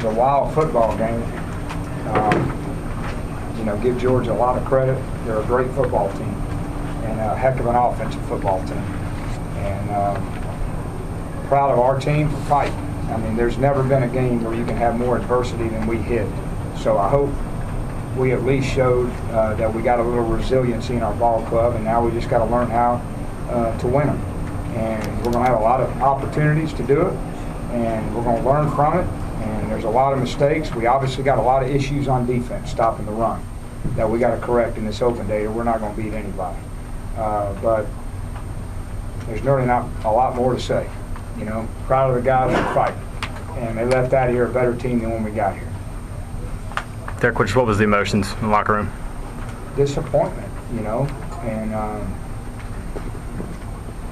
was a wild football game. Give Georgia a lot of credit. They're a great football team and a heck of an offensive football team. And proud of our team for fighting. I mean, there's never been a game where you can have more adversity than we hit. So I hope we at least showed that we got a little resiliency in our ball club, and now we just got to learn how to win them. And we're going to have a lot of opportunities to do it, and we're going to learn from it. And there's a lot of mistakes. We obviously got a lot of issues on defense, stopping the run, that we got to correct in this open day, or we're not going to beat anybody. But there's really not a lot more to say. Proud of the guys that fight, and they left out of here a better team than when we got here. Derek, what was the emotions in the locker room? Disappointment, and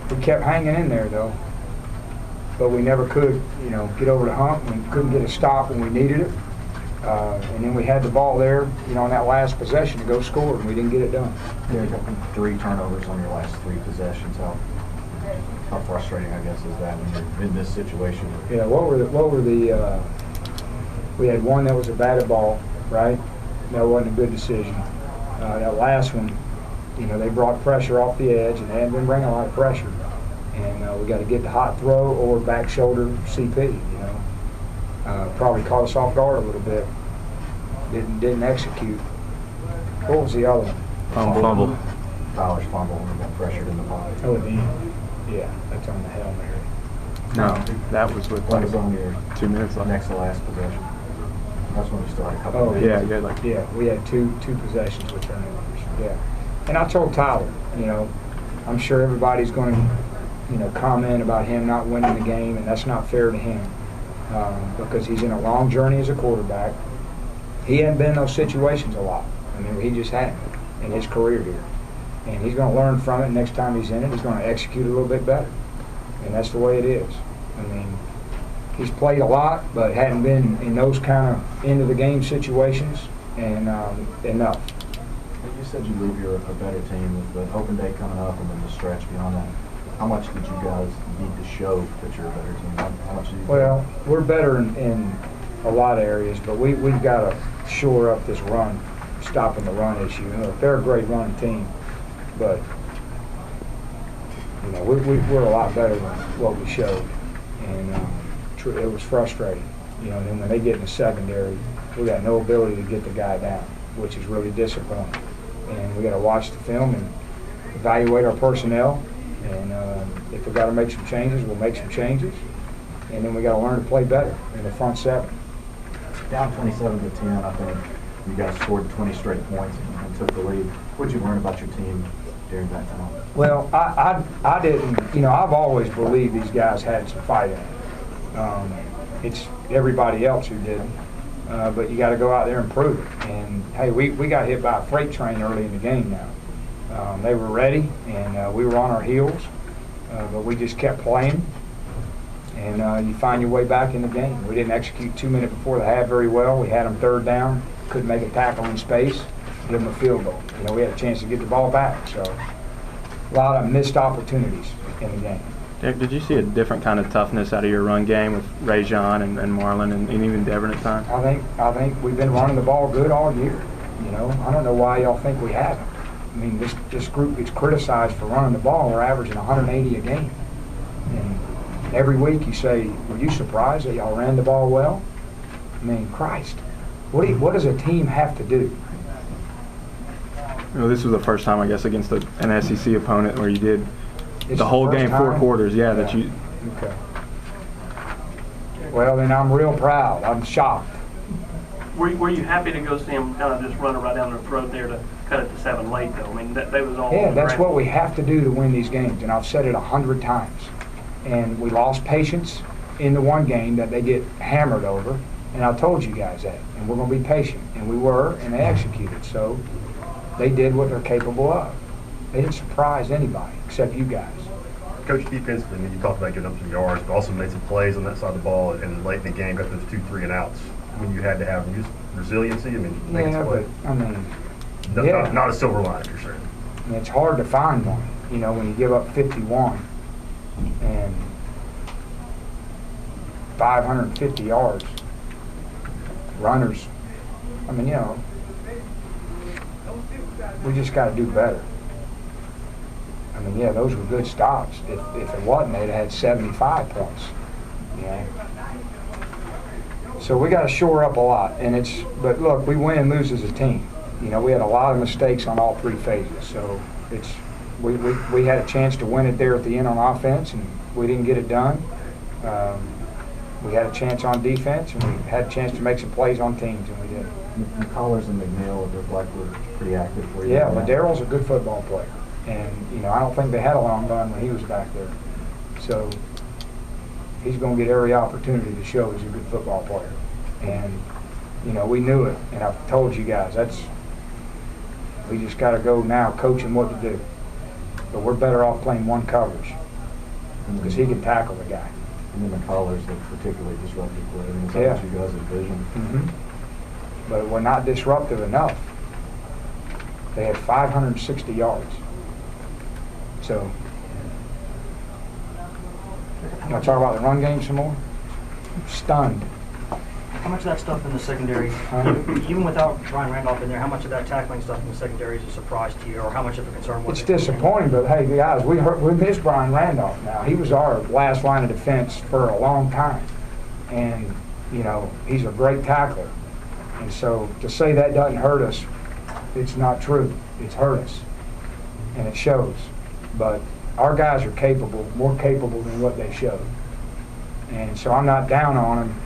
we kept hanging in there though, but we never could, get over the hump. We couldn't get a stop when we needed it, and then we had the ball there, on that last possession to go score, and we didn't get it done. Yeah, 3 turnovers on your last 3 possessions. How frustrating, I guess, is that when you're in this situation? Yeah, we had one that was a batted ball, right? That wasn't a good decision. That last one, they brought pressure off the edge, and they hadn't been bringing a lot of pressure. And we got to get the hot throw or back shoulder CP, Probably caught us off guard a little bit. Didn't execute. What was the other one? Fumble. Fowler's fumble and got pressured in the pocket. Oh, at the end. Yeah, that's on the Hail Mary. No, that was with That was on your 2 minutes left. next to last possession. That's when we still had a couple of Yeah, minutes. yeah, Yeah, we had two possessions with turnovers. Yeah, and I told Tyler, I'm sure everybody's going to, comment about him not winning the game, and that's not fair to him because he's in a long journey as a quarterback. He hadn't been in those situations a lot. I mean, he just hadn't in his career here. And he's going to learn from it. Next time he's in it, he's going to execute a little bit better. And that's the way it is. I mean, he's played a lot, but hadn't been in those kind of end-of-the-game situations, and enough. You said you believe you're a better team with the open day coming up and then the stretch beyond that. How much did you guys need to show that you're a better team? How much did you Well, we're better in a lot of areas, but we've got to shore up this run, stopping the run issue. They're a great running team. But we're a lot better than what we showed, and it was frustrating. And then when they get in the secondary, we got no ability to get the guy down, which is really disappointing. And we got to watch the film and evaluate our personnel. And if we got to make some changes, we'll make some changes. And then we got to learn to play better in the front seven. Down 27-10, I think you guys scored 20 straight points and took the lead. What did you learn about your team during that time? Well, I didn't, I've always believed these guys had some fight in it. It's everybody else who didn't. But you got to go out there and prove it. And, hey, we got hit by a freight train early in the game now. They were ready, and we were on our heels. But we just kept playing. And you find your way back in the game. We didn't execute 2 minutes before the half very well. We had them third down, couldn't make a tackle in space, give them a field goal. We had a chance to get the ball back. So a lot of missed opportunities in the game. Derek, did you see a different kind of toughness out of your run game with Rajon and Marlon and even Devin at times? I think we've been running the ball good all year. I don't know why y'all think we haven't. I mean, this group gets criticized for running the ball. We're averaging 180 a game. And every week you say, were you surprised that y'all ran the ball well? I mean, Christ. What does a team have to do? This was the first time, I guess, against an SEC opponent where you did It's the whole first game, time? 4 quarters. Yeah, that you. Okay. Well, then I'm real proud. I'm shocked. Were you happy to go see him kind of just run it right down their throat there to cut it to 7 late, though? I mean, that was all. Yeah, that's what we have to do to win these games, and I've said it 100 times. And we lost patience in the one game that they get hammered over, and I told you guys that. And we're going to be patient, and we were, and they executed. So they did what they're capable of. They didn't surprise anybody except you guys. Coach, defensively, I mean, you talked about getting up some yards, but also made some plays on that side of the ball, and late in the game got those 2 3-and-outs. When you had to have resiliency, I mean, making some plays. But I mean, Not a silver lining, for sure. And it's hard to find one, when you give up 51 and 550 yards. runners. I mean, we just got to do better. I mean, yeah, those were good stops. If it wasn't, they'd have had 75 points. So we got to shore up a lot. But look, we win and lose as a team. We had a lot of mistakes on all three phases. So we had a chance to win it there at the end on offense, and we didn't get it done. We had a chance on defense, and we had a chance to make some plays on teams, and we did. McCullers and McNeil look like we're pretty active for you. Yeah, but Daryl's a good football player. And, I don't think they had a long run when he was back there. So he's going to get every opportunity to show he's a good football player. And, we knew it. And I've told you guys, we just got to go now coaching what to do. But we're better off playing one coverage because he can tackle the guy. And then McCullers look particularly disruptive play. I mean, is that Yeah. what you guys envision? Mm-hmm. But we're not disruptive enough. They had 560 yards. So, you want to talk about the run game some more? Stunned. How much of that stuff in the secondary, Huh? even without Brian Randolph in there, how much of that tackling stuff in the secondary is a surprise to you, or how much of a concern was It's it? disappointing, but hey, guys, we miss Brian Randolph now. He was our last line of defense for a long time. And, he's a great tackler. And so to say that doesn't hurt us, it's not true. It's hurt us. And it shows. But our guys are capable, more capable than what they showed. And so I'm not down on them,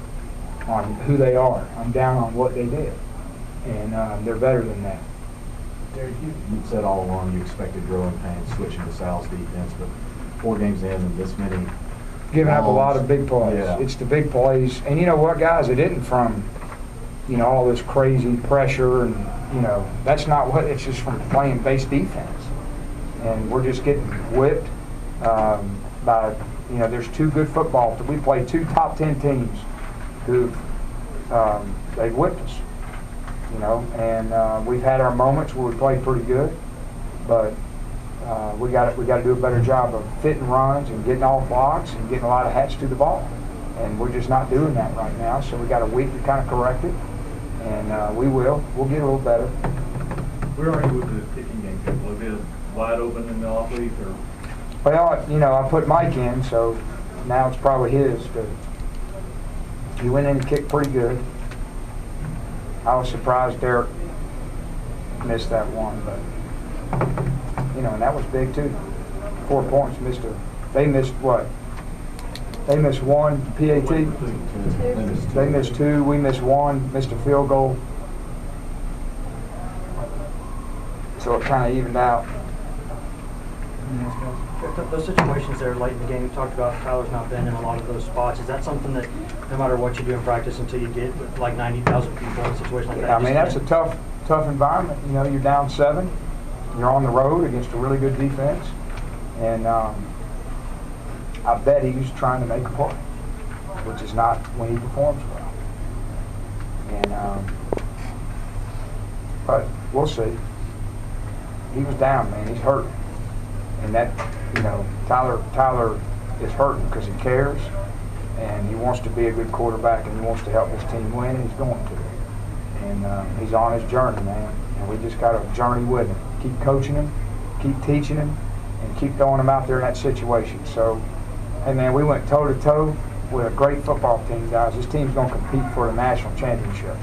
on who they are. I'm down on what they did. And they're better than that. Derek, you said all along you expected growing pains switching to Sal's defense, but 4 games in and this many Giving up a lot of big plays. Yeah. It's the big plays. And you know what, guys? It isn't from, all this crazy pressure and, that's not what, it's just from playing base defense. And we're just getting whipped by, there's 2 good football. We play 2 top 10 teams who they've whipped us, and we've had our moments where we played pretty good, but we got to do a better job of fitting runs and getting off blocks and getting a lot of hats to the ball. And we're just not doing that right now, so we got a week to kind of correct it, and we'll get a little better. Where are you with the kicking game? Was it wide open in the off week, or? Well, I put Mike in, so now it's probably his, but he went in and kicked pretty good. I was surprised Derek missed that one, but, and that was big too. 4 points, they missed what? They missed 1 PAT. They missed 2, we missed 1, missed a field goal. So it kind of evened out. Those situations there late in the game, you talked about Tyler's not been in a lot of those spots. Is that something that no matter what you do in practice until you get with like 90,000 people in a situation like that? I mean, that's a tough environment. You're down 7. You're on the road against a really good defense. And I bet he was trying to make a play, which is not when he performs well. And but we'll see. He was down, man. He's hurt. And that, Tyler is hurting because he cares, and he wants to be a good quarterback, and he wants to help his team win, and he's going to. And he's on his journey, man. And we just got to journey with him. Keep coaching him, keep teaching him, and keep throwing him out there in that situation. So, hey, man, we went toe-to-toe with a great football team, guys. This team's going to compete for the national championship,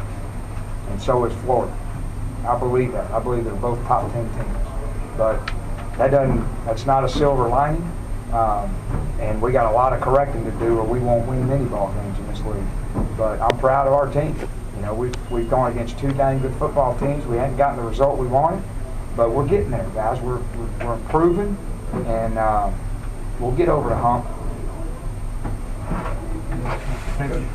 and so is Florida. I believe that. I believe they're both top 10 teams. But that's not a silver lining. And we got a lot of correcting to do or we won't win many ball games in this league. But I'm proud of our team. We've gone against 2 dang good football teams. We hadn't gotten the result we wanted, but we're getting there, guys. We're improving, and we'll get over the hump. Thank you.